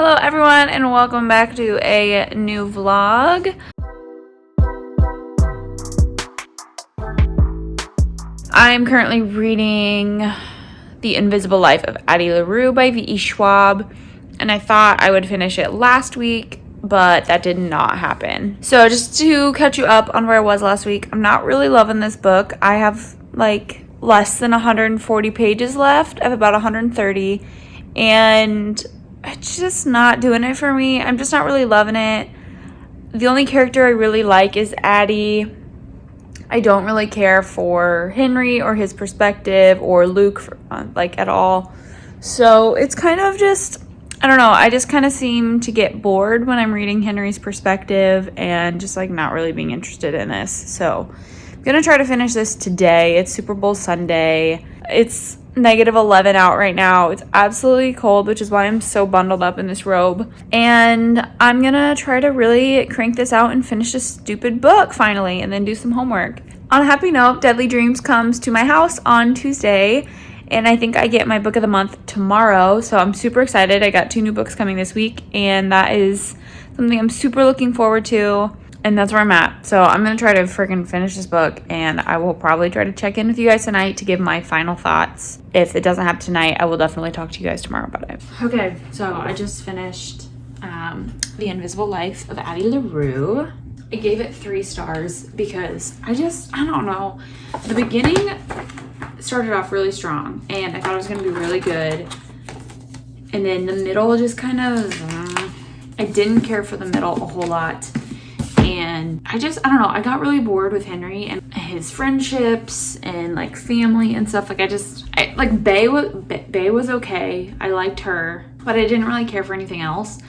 Hello everyone and welcome back to a new vlog. I'm currently reading The Invisible Life of Addie LaRue by V.E. Scwabb, and I thought I would finish it last week, but that did not happen. So just to catch you up on where I was last week, I'm not really loving this book. I have like less than 140 pages left. I have about 130, and it's just not doing it for me. I'm just not really loving it. The only character I really like is Addie. I don't really care for Henry or his perspective or Luke at all. So it's kind of just, I don't know, I just kind of seem to get bored when I'm reading Henry's perspective and just like not really being interested in this. So I'm gonna try to finish this today. It's Super Bowl Sunday. It's -11 out right now. It's absolutely cold, which is why I'm so bundled up in this robe. And I'm gonna try to really crank this out and finish this stupid book finally, and then do some homework. On a happy note, Deadly Dreams comes to my house on Tuesday, and I think I get my book of the month tomorrow, so I'm super excited. I got 2 new books coming this week, and that is something I'm super looking forward to. And that's where I'm at. So I'm going to try to freaking finish this book, and I will probably try to check in with you guys tonight to give my final thoughts. If it doesn't happen tonight, I will definitely talk to you guys tomorrow about it. Okay, so I just finished The Invisible Life of Addie LaRue. I gave it 3 stars because I don't know. The beginning started off really strong, and I thought it was going to be really good. And then the middle just kind of, I didn't care for the middle a whole lot. And I don't know, I got really bored with Henry and his friendships and like family and stuff. Like Bay was okay. I liked her, but I didn't really care for anything else.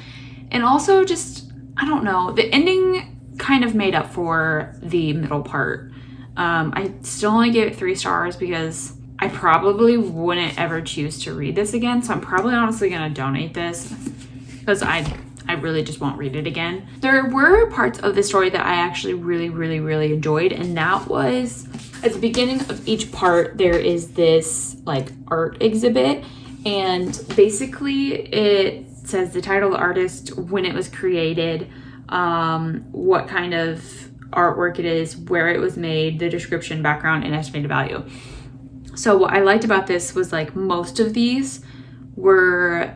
And also just, I don't know, the ending kind of made up for the middle part. I still only gave it 3 stars because I probably wouldn't ever choose to read this again. So I'm probably honestly going to donate this because I really just won't read it again. There were parts of the story that I actually really enjoyed, and that was at the beginning of each part there is this like art exhibit, and basically it says the title of the artist, when it was created, what kind of artwork it is, where it was made, the description, background, and estimated value. So what I liked about this was like most of these were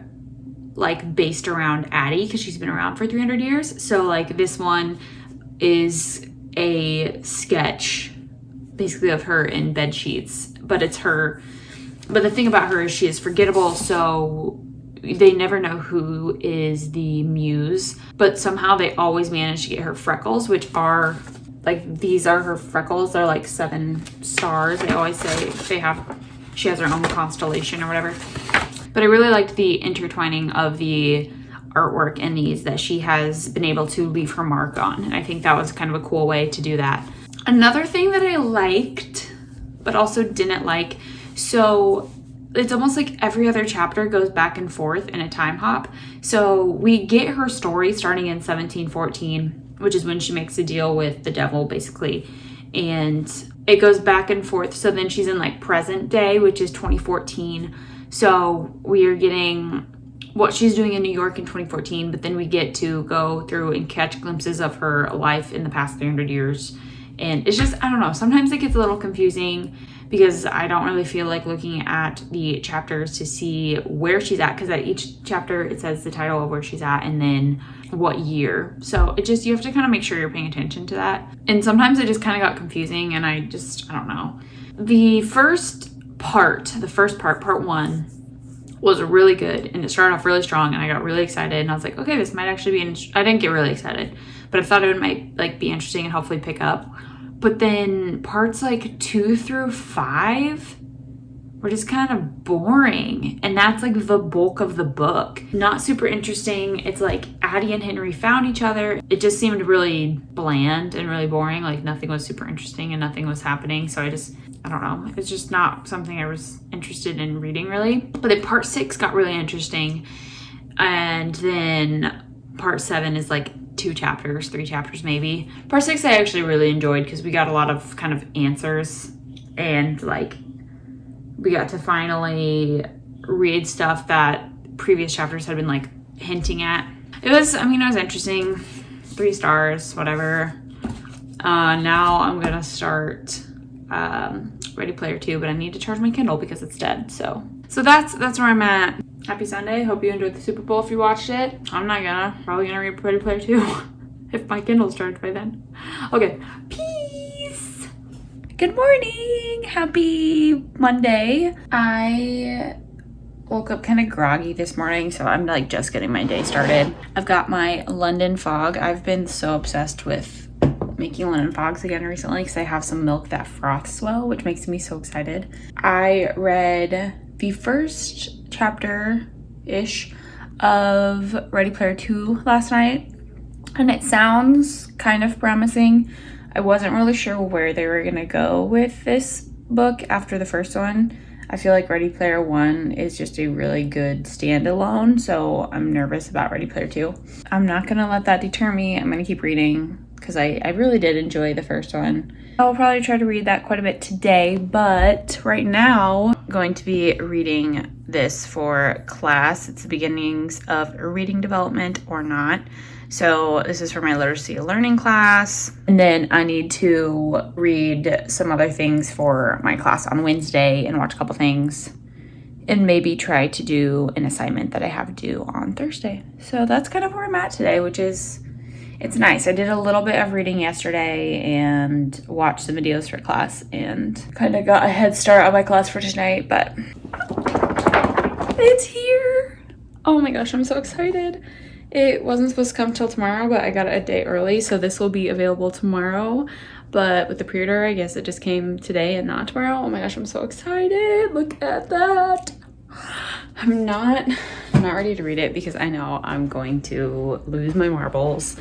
like based around Addie because she's been around for 300 years. So like this one is a sketch basically of her in bed sheets, but it's her. But the thing about her is she is forgettable, so they never know who is the muse, but somehow they always manage to get her freckles, which are like, these are her freckles. They're like 7 stars. They always say she has her own constellation or whatever. But I really liked the intertwining of the artwork in these that she has been able to leave her mark on. And I think that was kind of a cool way to do that. Another thing that I liked, but also didn't like, so it's almost like every other chapter goes back and forth in a time hop. So we get her story starting in 1714, which is when she makes a deal with the devil, basically. And it goes back and forth. So then she's in like present day, which is 2014. So we are getting what she's doing in New York in 2014, but then we get to go through and catch glimpses of her life in the past 300 years. And it's just, I don't know, sometimes it gets a little confusing because I don't really feel like looking at the chapters to see where she's at, because at each chapter it says the title of where she's at and then what year. So it just, you have to kind of make sure you're paying attention to that. And sometimes it just kind of got confusing, and I don't know. The first part, part 1, was really good, and it started off really strong, and I got really excited, and I was like, okay, this might actually be I didn't get really excited, but I thought it might like be interesting and hopefully pick up. But then parts like 2 through 5 were just kind of boring, and that's like the bulk of the book. Not super interesting. It's like Addie and Henry found each other. It just seemed really bland and really boring. Like nothing was super interesting and nothing was happening. So I don't know. It's just not something I was interested in reading really. But then part 6 got really interesting. And then part 7 is like 3 chapters maybe. Part 6 I actually really enjoyed because we got a lot of kind of answers, and like we got to finally read stuff that previous chapters had been like hinting at. It was interesting. 3 stars, whatever. Now I'm gonna start Ready Player 2, but I need to charge my Kindle because it's dead. So that's where I'm at. Happy Sunday. Hope you enjoyed the Super Bowl if you watched it. I'm not gonna. Probably gonna read Ready Player 2 if my Kindle's charged by then. Okay. Peace. Good morning. Happy Monday. I woke up kind of groggy this morning, so I'm like just getting my day started. I've got my London fog. I've been so obsessed with making London fogs again recently because I have some milk that froths well, which makes me so excited. I read the first chapter-ish of Ready Player 2 last night, and it sounds kind of promising. I wasn't really sure where they were gonna go with this book after the first one. I feel like Ready Player 1 is just a really good standalone, so I'm nervous about Ready Player 2. I'm not gonna let that deter me. I'm gonna keep reading because I really did enjoy the first one. I'll probably try to read that quite a bit today, but right now I'm going to be reading this for class. It's the beginnings of reading development or not. So this is for my literacy learning class. And then I need to read some other things for my class on Wednesday and watch a couple things and maybe try to do an assignment that I have due on Thursday. So that's kind of where I'm at today, which is, it's nice. I did a little bit of reading yesterday and watched some videos for class and kind of got a head start on my class for tonight, but it's here. Oh my gosh, I'm so excited. It wasn't supposed to come till tomorrow, but I got it a day early, so this will be available tomorrow. But with the pre-order, I guess it just came today and not tomorrow. Oh my gosh, I'm so excited. Look at that. I'm not ready to read it because I know I'm going to lose my marbles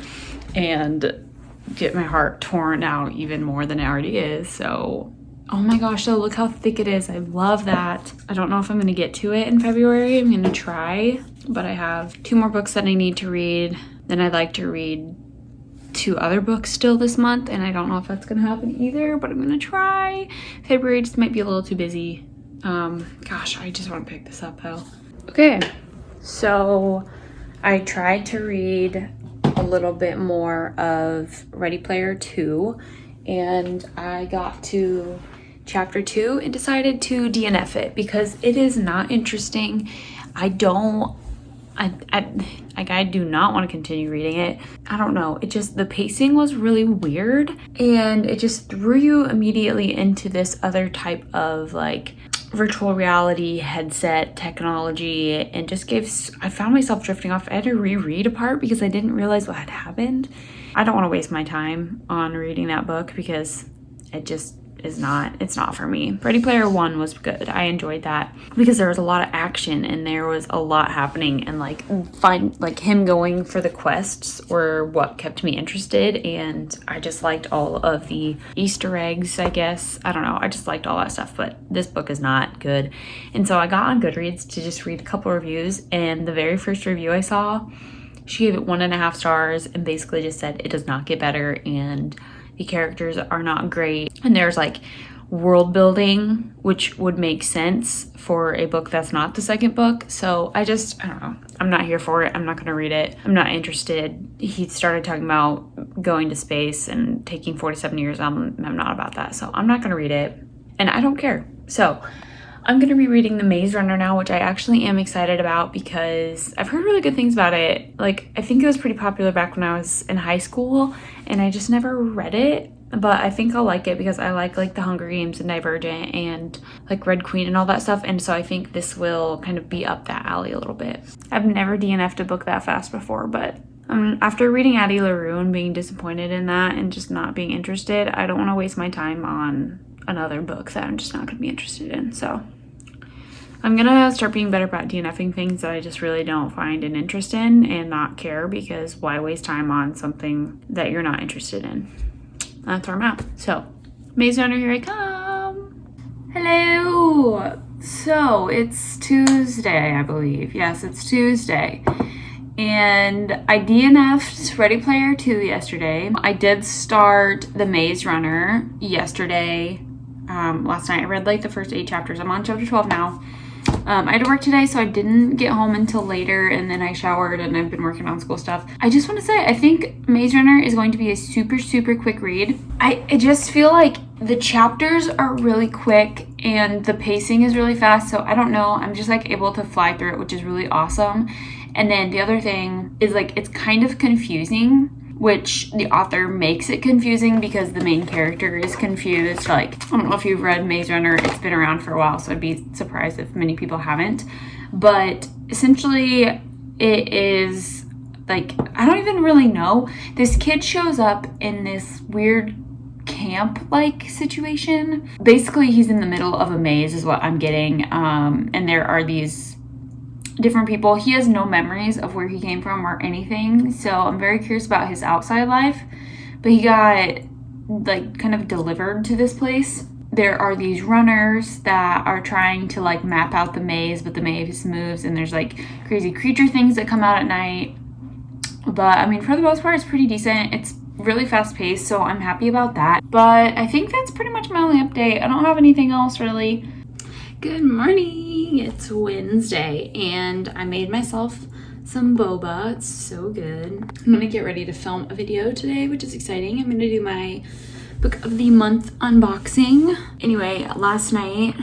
and get my heart torn out even more than it already is. So, oh my gosh, so look how thick it is. I love that. I don't know if I'm going to get to it in February. I'm going to try, but I have 2 more books that I need to read. Then I'd like to read 2 other books still this month, and I don't know if that's going to happen either, but I'm going to try. February just might be a little too busy. Gosh, I just want to pick this up though. Okay, so I tried to read a little bit more of Ready Player 2, and I got to chapter 2 and decided to DNF it because it is not interesting. I do not want to continue reading it. I don't know. The pacing was really weird, and it just threw you immediately into this other type of like virtual reality headset technology, and I found myself drifting off. I had to reread a part because I didn't realize what had happened. I don't want to waste my time on reading that book because it's not for me. Ready Player 1 was good. I enjoyed that because there was a lot of action and there was a lot happening, and him going for the quests were what kept me interested, and I just liked all of the Easter eggs, I guess. I don't know. I just liked all that stuff, but this book is not good. And so I got on Goodreads to just read a couple reviews, and the very first review I saw, she gave it 1.5 stars and basically just said it does not get better and the characters are not great. And there's like world building, which would make sense for a book that's not the second book. So I don't know. I'm not here for it. I'm not going to read it. I'm not interested. He started talking about going to space and taking 47 years. I'm not about that. So I'm not going to read it. And I don't care. So I'm going to be reading The Maze Runner now, which I actually am excited about because I've heard really good things about it. Like, I think it was pretty popular back when I was in high school, and I just never read it. But I think I'll like it because I like The Hunger Games and Divergent and like Red Queen and all that stuff. And so I think this will kind of be up that alley a little bit. I've never DNF'd a book that fast before, but after reading Addie LaRue and being disappointed in that and just not being interested, I don't want to waste my time on another book that I'm just not going to be interested in. So I'm going to start being better about DNFing things that I just really don't find an interest in and not care, because why waste time on something that you're not interested in? That's where I'm at. So, Maze Runner, here I come. Hello. So, it's Tuesday, I believe. Yes, it's Tuesday. And I DNF'd Ready Player 2 yesterday. I did start The Maze Runner yesterday. Last night I read like the first 8 chapters. I'm on chapter 12 now. I had to work today, so I didn't get home until later, and then I showered and I've been working on school stuff. I just want to say, I think Maze Runner is going to be a super, super quick read. I just feel like the chapters are really quick and the pacing is really fast, so I don't know. I'm just like able to fly through it, which is really awesome. And then the other thing is like it's kind of confusing, which the author makes it confusing because the main character is confused. Like, I don't know if you've read Maze Runner. It's been around for a while, so I'd be surprised if many people haven't. But essentially, it is like, I don't even really know. This kid shows up in this weird camp-like situation. Basically, he's in the middle of a maze is what I'm getting. And there are these different people. He has no memories of where he came from or anything, so I'm very curious about his outside life. But he got like kind of delivered to this place. There are these runners that are trying to like map out the maze, but the maze moves and there's like crazy creature things that come out at night. But I mean, for the most part, it's pretty decent. It's really fast paced, so I'm happy about that. But I think that's pretty much my only update. I don't have anything else really. Good morning, it's Wednesday and I made myself some boba. It's so good. I'm gonna get ready to film a video today, which is exciting. I'm gonna do my book of the month unboxing. Anyway, last night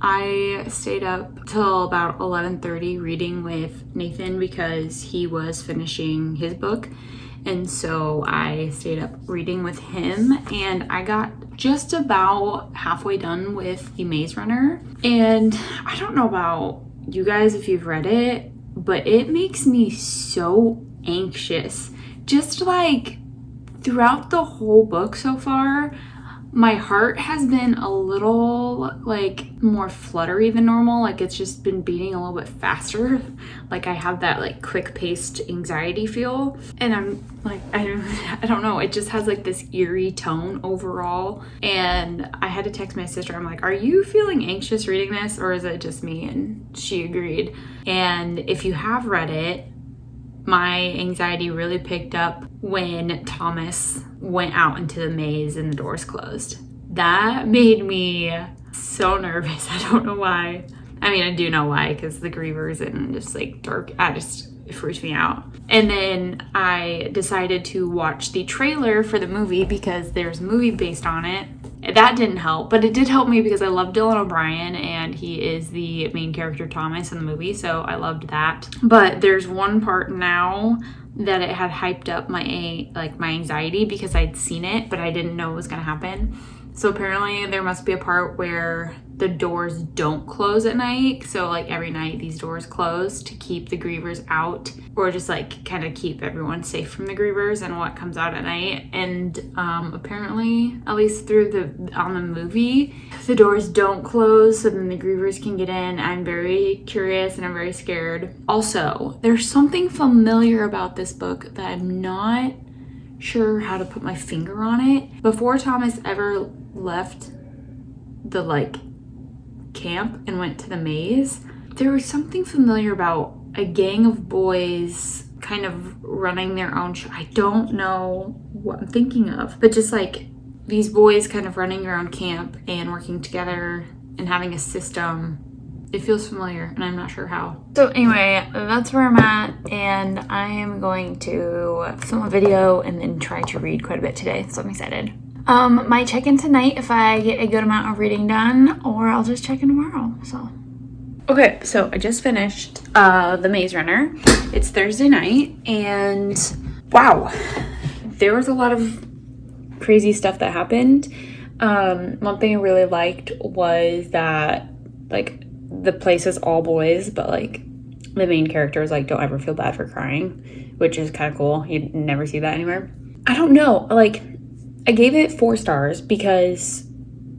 I stayed up till about 11:30 reading with Nathan because he was finishing his book. And so I stayed up reading with him and I got just about halfway done with The Maze Runner. And I don't know about you guys if you've read it, but it makes me so anxious. Just like throughout the whole book so far, my heart has been a little like more fluttery than normal. Like it's just been beating a little bit faster. Like I have that like quick paced anxiety feel. And I'm like, I don't know. It just has like this eerie tone overall. And I had to text my sister. I'm like, are you feeling anxious reading this or is it just me? And she agreed. And if you have read it, my anxiety really picked up when Thomas went out into the maze and the doors closed. That made me so nervous. I don't know why. I mean, I do know why, because the grievers and just like dark, it freaked me out. And then I decided to watch the trailer for the movie because there's a movie based on it. That didn't help, but it did help me because I love Dylan O'Brien and he is the main character Thomas in the movie, so I loved that. But there's one part now that it had hyped up my anxiety because I'd seen it, but I didn't know it was gonna happen. So apparently there must be a part where the doors don't close at night. So like every night these doors close to keep the grievers out, or just like kind of keep everyone safe from the grievers and what comes out at night. And apparently, at least on the movie, the doors don't close so then the grievers can get in. I'm very curious and I'm very scared. Also, there's something familiar about this book that I'm not sure how to put my finger on it. Before Thomas ever left the like camp and went to the maze, there was something familiar about a gang of boys kind of running their own show. I don't know what I'm thinking of, but just like these boys kind of running their own camp and working together and having a system. It feels familiar and I'm not sure how. So anyway, that's where I'm at and I am going to film a video and then try to read quite a bit today, so I'm excited. Might check in tonight if I get a good amount of reading done, or I'll just check in tomorrow, so. Okay, so I just finished The Maze Runner. It's Thursday night and wow, there was a lot of crazy stuff that happened. One thing I really liked was that like the place is all boys, but like the main characters like don't ever feel bad for crying, which is kind of cool. You'd never see that anywhere. I don't know, like I gave it 4 stars because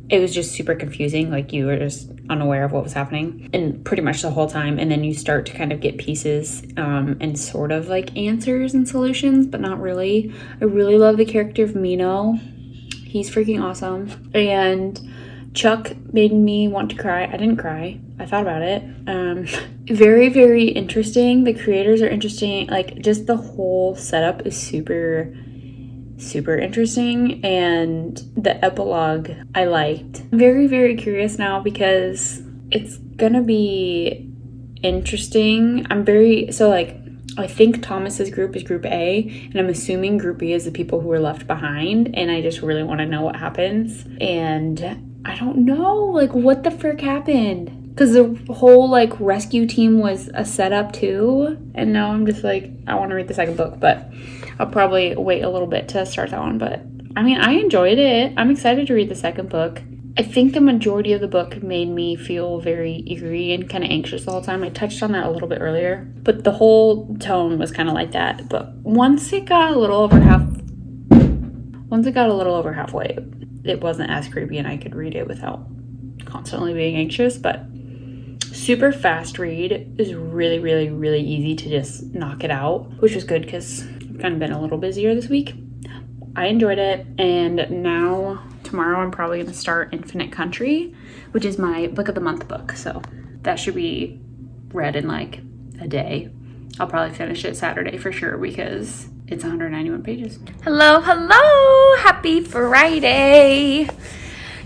it was just super confusing. Like you were just unaware of what was happening and pretty much the whole time. And then you start to kind of get pieces and sort of like answers and solutions, but not really. I really love the character of Mino. He's freaking awesome. And Chuck made me want to cry. I didn't cry. I thought about it. Very, very interesting. The creators are interesting. Like just the whole setup is super interesting, and the epilogue I liked. I'm very, very curious now because it's gonna be interesting. I think Thomas's group is Group A, and I'm assuming Group B is the people who were left behind, and I just really want to know what happens. And I don't know, like, what the frick happened? Because the whole, like, rescue team was a setup, too, and now I'm just like, I want to read the second book, but I'll probably wait a little bit to start that one. But, I mean, I enjoyed it. I'm excited to read the second book. I think the majority of the book made me feel very eerie and kind of anxious the whole time. I touched on that a little bit earlier, but the whole tone was kind of like that. But once it got a little over halfway, it wasn't as creepy, and I could read it without constantly being anxious. But super fast read, is really, really, really easy to just knock it out, which was good because I've kind of been a little busier this week. I enjoyed it, and now tomorrow I'm probably going to start Infinite Country, which is my book of the month book. So that should be read in like a day. I'll probably finish it Saturday for sure because it's 191 pages. Hello, happy Friday.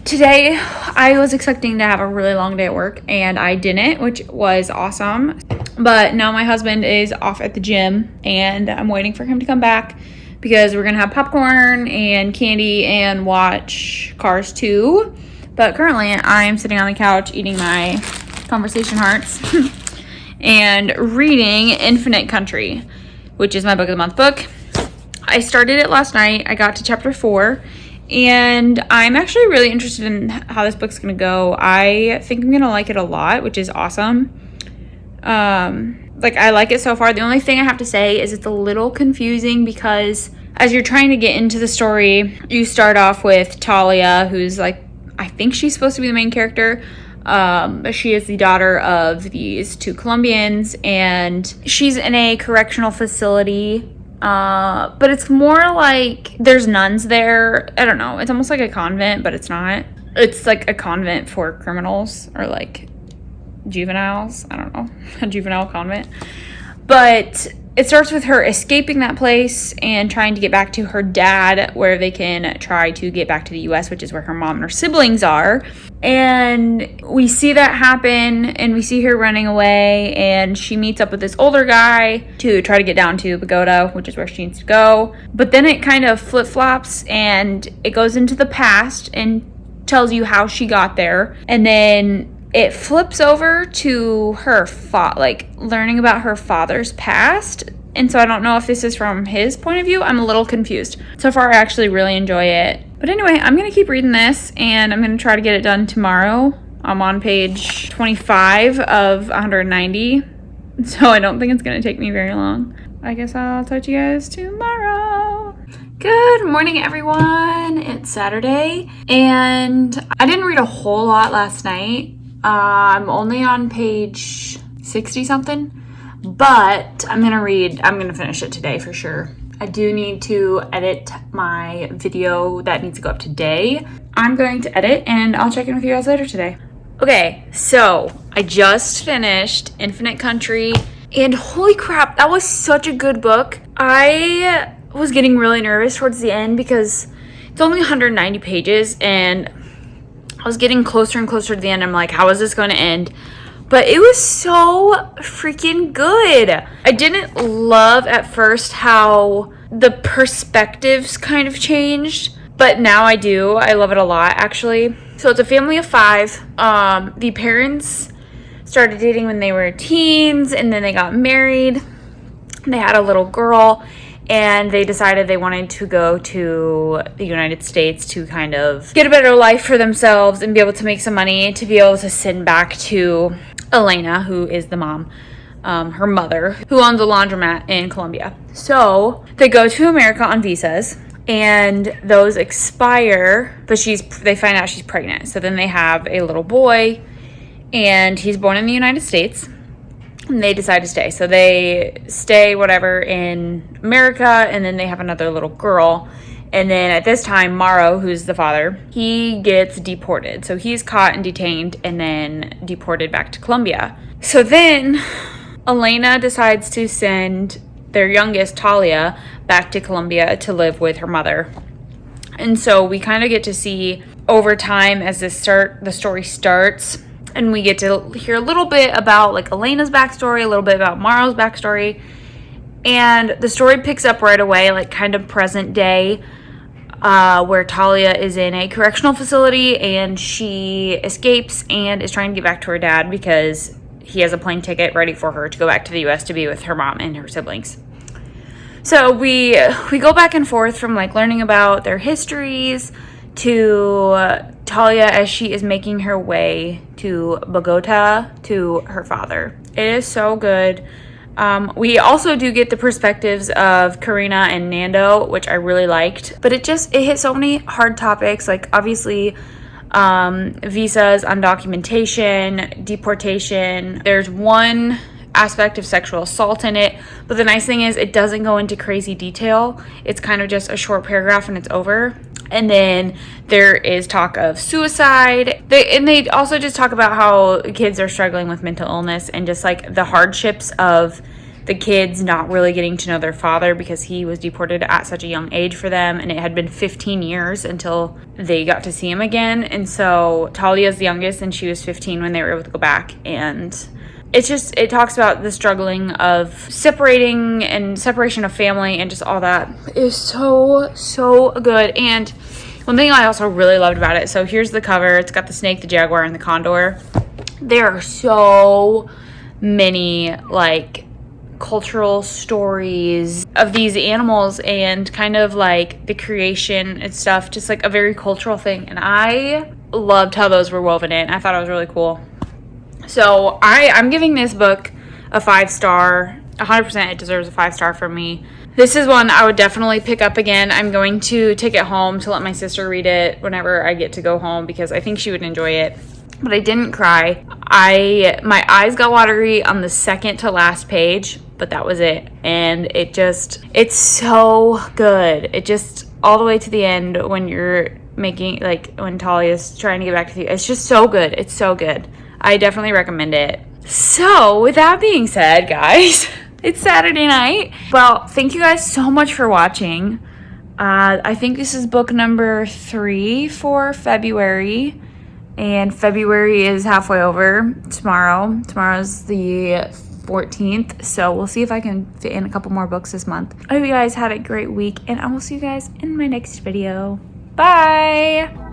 Today I was expecting to have a really long day at work, and I didn't, which was awesome. But now my husband is off at the gym, and I'm waiting for him to come back because we're going to have popcorn and candy and watch Cars 2. But currently, I'm sitting on the couch eating my Conversation Hearts and reading Infinite Country, which is my book of the month book. I started it last night. I got to chapter 4, and I'm actually really interested in how this book's going to go. I think I'm going to like it a lot, which is awesome. I like it so far. The only thing I have to say is it's a little confusing because as you're trying to get into the story, you start off with Talia, who's like, I think she's supposed to be the main character. She is the daughter of these two Colombians, and she's in a correctional facility. But it's more like there's nuns there. I don't know. It's almost like a convent, but it's not. It's like a convent for criminals or like juveniles. I don't know. A juvenile convent. But it starts with her escaping that place and trying to get back to her dad, where they can try to get back to the U.S., which is where her mom and her siblings are. And we see that happen, and we see her running away, and she meets up with this older guy to try to get down to Bogota, which is where she needs to go. But then it kind of flip-flops, and it goes into the past and tells you how she got there. And then it flips over to her learning about her father's past. And so I don't know if this is from his point of view. I'm a little confused. So far, I actually really enjoy it. But anyway, I'm going to keep reading this, and I'm going to try to get it done tomorrow. I'm on page 25 of 190. So I don't think it's going to take me very long. I guess I'll talk to you guys tomorrow. Good morning, everyone. It's Saturday, and I didn't read a whole lot last night. I'm only on page 60 something, but I'm going to finish it today for sure. I do need to edit my video that needs to go up today. I'm going to edit, and I'll check in with you guys later today. Okay, so I just finished Infinite Country, and holy crap, that was such a good book. I was getting really nervous towards the end because it's only 190 pages, and I was getting closer and closer to the end. I'm like, how is this going to end? But it was so freaking good. I didn't love at first how the perspectives kind of changed, but now I do. I love it a lot, actually. So it's a family of 5. The parents started dating when they were teens, and then they got married. They had a little girl, and they decided they wanted to go to the United States to kind of get a better life for themselves and be able to make some money to be able to send back to Elena, who is the mom, her mother, who owns a laundromat in Colombia. So they go to America on visas, and those expire, but they find out she's pregnant. So then they have a little boy, and he's born in the United States. And they decide to stay. So they stay, in America, and then they have another little girl. And then at this time, Mauro, who's the father, he gets deported. So he's caught and detained and then deported back to Colombia. So then Elena decides to send their youngest, Talia, back to Colombia to live with her mother. And so we kind of get to see over time as the story starts, And we get to hear a little bit about like Elena's backstory, a little bit about Maro's backstory. And the story picks up right away, like kind of present day, where Talia is in a correctional facility and she escapes and is trying to get back to her dad because he has a plane ticket ready for her to go back to the U.S. to be with her mom and her siblings. So we go back and forth from like learning about their histories to Talia as she is making her way to Bogota to her father. It is so good. We also do get the perspectives of Karina and Nando, which I really liked. But it hit so many hard topics, like obviously visas, undocumentation, deportation. There's one aspect of sexual assault in it, but the nice thing is it doesn't go into crazy detail. It's kind of just a short paragraph and it's over. And then there is talk of suicide. They also just talk about how kids are struggling with mental illness and just like the hardships of the kids not really getting to know their father because he was deported at such a young age for them, and it had been 15 years until they got to see him again. And so Talia's the youngest and she was 15 when they were able to go back, and it talks about the struggling of separation of family and just all that. It is so good. And one thing I also really loved about it, so here's the cover. It's got the snake, the jaguar, and the condor. There are so many like cultural stories of these animals and kind of like the creation and stuff, just like a very cultural thing. And I loved how those were woven in. I thought it was really cool. So I'm giving this book a 5-star. 100% it deserves a 5-star from me. This is one I would definitely pick up again. I'm going to take it home to let my sister read it whenever I get to go home because I think she would enjoy it. But I didn't cry. My eyes got watery on the second to last page, but that was it. And it's so good. It just, all the way to the end when you're making, like, when Talia's trying to get back to you. It's just so good. It's so good. I definitely recommend it. So, with that being said, guys, it's Saturday night. Well, thank you guys so much for watching. I think this is book number 3 for February. And February is halfway over tomorrow. Tomorrow's the 14th. So we'll see if I can fit in a couple more books this month. I hope you guys had a great week. And I will see you guys in my next video. Bye!